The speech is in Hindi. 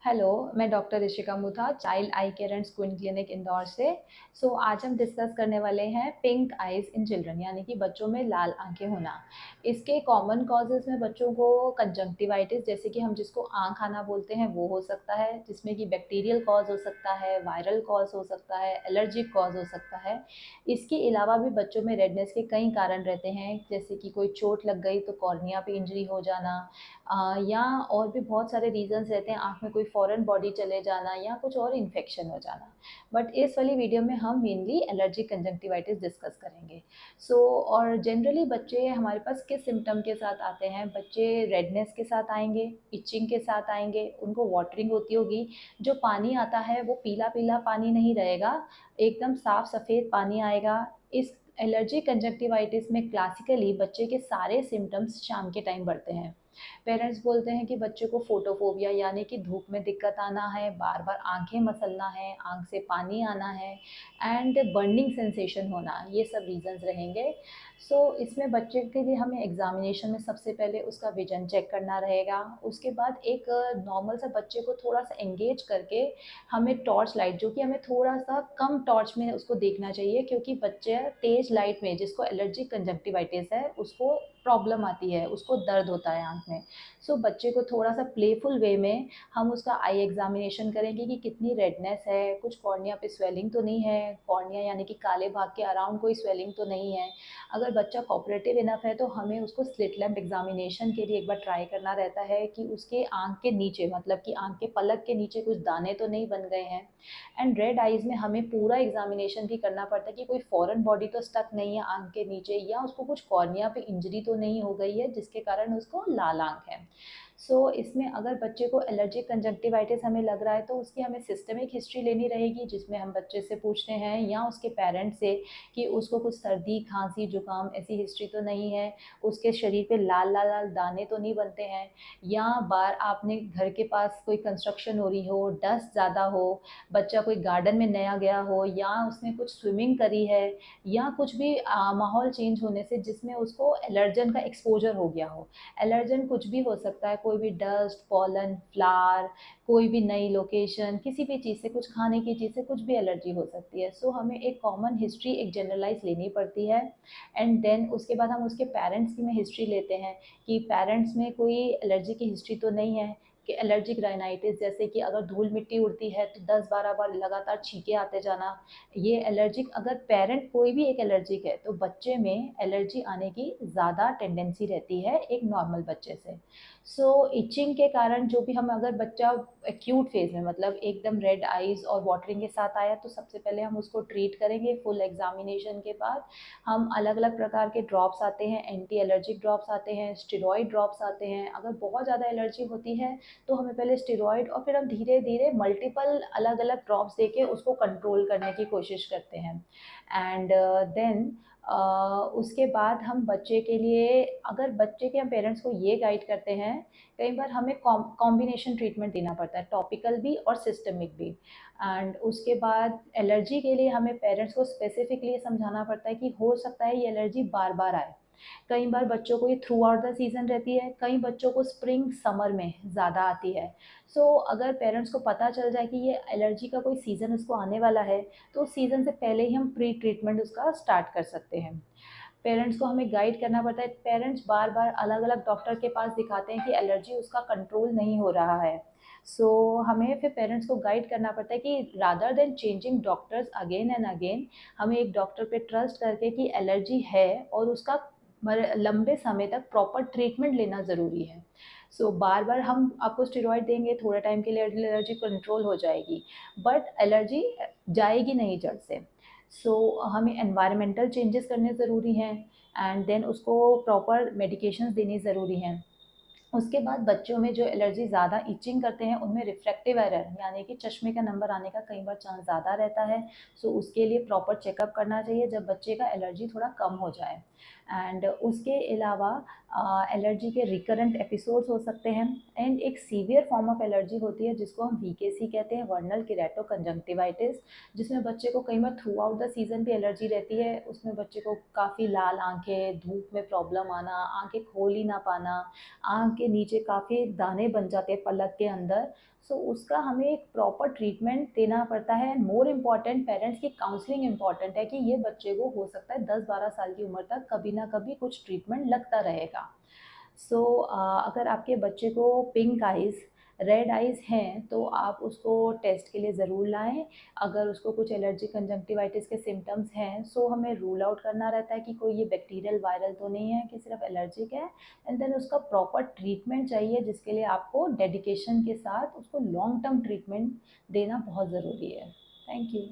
हेलो, मैं doctor Rishika Mutha, child eye care and skin clinic Indore से। आज हम डिस्कस करने वाले हैं पिंक आइज़ इन चिल्ड्रन, यानी कि बच्चों में लाल आँखें होना। इसके कॉमन कॉजेज़ में बच्चों को कंजंक्टिवाइटिस, जैसे कि हम जिसको आँख आना बोलते हैं, वो हो सकता है, जिसमें कि बैक्टीरियल कॉज़ हो सकता है, वायरल कॉज़ हो सकता है, एलर्जिक कॉज़ हो सकता है। इसके अलावा भी बच्चों में रेडनेस के कई कारण रहते हैं, जैसे कि कोई चोट लग गई तो कॉर्निया पे इंजरी हो जाना, या और भी बहुत सारे रीज़न्स रहते हैं, आँख में कोई फ़ॉरेन बॉडी चले जाना या कुछ और इन्फेक्शन हो जाना। बट इस वाली वीडियो में हम मेनली एलर्जिक कंजंक्टिवाइटिस डिस्कस करेंगे। और जनरली बच्चे हमारे पास किस सिम्पटम के साथ आते हैं? बच्चे रेडनेस के साथ आएँगे, इचिंग के साथ आएँगे, उनको वाटरिंग होती होगी, जो पानी आता है वो पीला-पीला पानी नहीं रहेगा, एकदम साफ सफ़ेद पानी आएगा। इस एलर्जिक कंजंक्टिवाइटिस में क्लासिकली बच्चे के सारे सिम्पटम्स शाम के टाइम बढ़ते हैं। पेरेंट्स बोलते हैं कि बच्चे को फोटोफोबिया, यानी कि धूप में दिक्कत आना है, बार-बार आँखें मसलना है, आँख से पानी आना है एंड बर्निंग सेंसेशन होना, ये सब रीज़न्स रहेंगे। इसमें बच्चे के लिए हमें एग्ज़ामिनेशन में सबसे पहले उसका विज़न चेक करना रहेगा। उसके बाद एक नॉर्मल सा बच्चे को थोड़ा-सा एंगेज करके हमें टॉर्च लाइट, जो कि हमें थोड़ा-सा कम टॉर्च में उसको देखना चाहिए, क्योंकि बच्चे तेज़ लाइट में, जिसको एलर्जिक कंजंक्टिवाइटिस है, उसको प्रॉब्लम आती है, उसको दर्द होता है आँख में। बच्चे को थोड़ा-सा प्लेफुल वे में हम उसका आई एग्ज़ामिनेशन करेंगे कि कितनी रेडनेस है, कुछ कॉर्निया पे स्वेलिंग तो नहीं है, कॉर्निया यानी कि काले भाग के अराउंड कोई स्वेलिंग तो नहीं है। अगर बच्चा कोऑपरेटिव इनफ है तो हमें उसको स्लिट लैम्प एग्ज़ामिनेशन के लिए एक बार ट्राई करना रहता है कि उसके आँख के नीचे, मतलब कि आँख के पलक के नीचे कुछ दाने तो नहीं बन गए हैं। एंड रेड आइज़ में हमें पूरा एग्ज़ामिनेशन भी करना पड़ता है कि कोई फ़ॉरेन बॉडी तो स्टक नहीं है आँख के नीचे, या उसको कुछ कॉर्निया पे इंजरी तो नहीं हो गई है जिसके कारण उसको लाल आँख है। इसमें अगर बच्चे को एलर्जिक कंजंक्टिवाइटिस हमें लग रहा है तो उसकी हमें सिस्टमिक हिस्ट्री लेनी रहेगी, जिसमें हम बच्चे से पूछते हैं या उसके पेरेंट्स से कि उसको कुछ सर्दी, खाँसी, जुकाम ऐसी हिस्ट्री तो नहीं है, उसके शरीर पे लाल-लाल दाने तो नहीं बनते हैं, या बार आपने घर के पास कोई कंस्ट्रक्शन हो रही हो, डस्ट ज़्यादा हो, बच्चा कोई गार्डन में नया गया हो, या उसने कुछ स्विमिंग करी है, या कुछ भी माहौल चेंज होने से जिसमें उसको एलर्जन का एक्सपोज़र हो गया हो। एलर्जन कुछ भी हो सकता है, कोई भी डस्ट, पॉलन, फ्लावर, कोई भी नई लोकेशन, किसी भी चीज़ से, कुछ खाने की चीज़ से कुछ भी एलर्जी हो सकती है। हमें एक कॉमन हिस्ट्री, एक जनरलाइज़ लेनी पड़ती है एंड देन उसके बाद हम उसके पेरेंट्स की में हिस्ट्री लेते हैं कि पेरेंट्स में कोई एलर्जी की हिस्ट्री तो नहीं है, कि एलर्जिक राइनाइटिस, जैसे कि अगर धूल-मिट्टी उड़ती है तो 10-12 बार लगातार छींके आते जाना, ये एलर्जिक, अगर पेरेंट कोई भी एक एलर्जिक है तो बच्चे में एलर्जी आने की ज़्यादा टेंडेंसी रहती है एक नॉर्मल बच्चे से। इचिंग के कारण जो भी हम, अगर बच्चा एक्यूट फेज़ में, मतलब एकदम रेड आइज़ और वाटरिंग के साथ आया, तो सबसे पहले हम उसको ट्रीट करेंगे। फुल एग्ज़ामिनेशन के बाद हम अलग-अलग प्रकार के ड्रॉप्स आते हैं, एंटी एलर्जिक ड्रॉप्स आते हैं, स्टेरॉइड ड्रॉप्स आते हैं। अगर बहुत ज़्यादा एलर्जी होती है तो हमें पहले स्टेरॉइड और फिर हम धीरे-धीरे मल्टीपल अलग-अलग ड्रॉप्स देके उसको कंट्रोल करने की कोशिश करते हैं। एंड देन उसके बाद हम बच्चे के लिए, अगर बच्चे के हम पेरेंट्स को ये गाइड करते हैं, कई बार हमें कॉम्बिनेशन ट्रीटमेंट देना पड़ता है, टॉपिकल भी और सिस्टमिक भी। एंड उसके बाद एलर्जी के लिए हमें पेरेंट्स को स्पेसिफिकली समझाना पड़ता है कि हो सकता है ये एलर्जी बार-बार आए। कई बार बच्चों को ये थ्रू आउट द सीज़न रहती है, कई बच्चों को स्प्रिंग, समर में ज़्यादा आती है। अगर पेरेंट्स को पता चल जाए कि ये एलर्जी का कोई सीज़न उसको आने वाला है, तो उस सीज़न से पहले ही हम प्री ट्रीटमेंट उसका स्टार्ट कर सकते हैं। पेरेंट्स को हमें गाइड करना पड़ता है, पेरेंट्स बार-बार अलग-अलग डॉक्टर के पास दिखाते हैं कि एलर्जी उसका कंट्रोल नहीं हो रहा है। हमें फिर पेरेंट्स को गाइड करना पड़ता है कि rather than changing doctors again and again, हमें एक डॉक्टर पे ट्रस्ट करके कि एलर्जी है और उसका लंबे समय तक प्रॉपर ट्रीटमेंट लेना ज़रूरी है। बार-बार हम आपको स्टेरॉइड देंगे, थोड़े टाइम के लिए एलर्जी कंट्रोल हो जाएगी, बट एलर्जी जाएगी नहीं जड़ से। हमें एनवायरमेंटल चेंजेस करने ज़रूरी हैं एंड देन उसको प्रॉपर मेडिकेशंस देनी ज़रूरी हैं। उसके बाद बच्चों में जो एलर्जी ज़्यादा इचिंग करते हैं, उनमें रिफ्रैक्टिव एरर, यानी कि चश्मे का नंबर आने का कई बार चांस ज़्यादा रहता है। उसके लिए प्रॉपर चेकअप करना चाहिए जब बच्चे का एलर्जी थोड़ा कम हो जाए। एंड उसके अलावा एलर्जी के रिकरेंट एपिसोड्स हो सकते हैं एंड एक सीवियर फॉर्म ऑफ एलर्जी होती है जिसको हम वीकेसी कहते हैं, वर्नल केराटो कंजंक्टिवाइटिस, जिसमें बच्चे को कई बार थ्रू आउट द सीज़न भी एलर्जी रहती है। उसमें बच्चे को काफ़ी लाल आँखें, धूप में प्रॉब्लम आना, आँखें खोल ही ना पाना, आँख के नीचे काफ़ी दाने बन जाते हैं पलक के अंदर। सो उसका हमें एक प्रॉपर ट्रीटमेंट देना पड़ता है। एंड मोर इम्पॉर्टेंट पेरेंट्स की काउंसलिंग इम्पॉर्टेंट है कि ये बच्चे को हो सकता है 10-12 साल की उम्र तक कभी ना कभी कुछ ट्रीटमेंट लगता रहेगा। सो अगर आपके बच्चे को पिंक आइज़, रेड आइज़ हैं तो आप उसको टेस्ट के लिए ज़रूर लाएँ। अगर उसको कुछ एलर्जी कंजंक्टिवाइटिस के सिम्पटम्स हैं सो हमें रूल आउट करना रहता है कि कोई ये बैक्टीरियल वायरल तो नहीं है कि सिर्फ एलर्जिक है। एंड देन उसका प्रॉपर ट्रीटमेंट चाहिए जिसके लिए आपको डेडिकेशन के साथ उसको लॉन्ग टर्म ट्रीटमेंट देना बहुत ज़रूरी है। Thank you.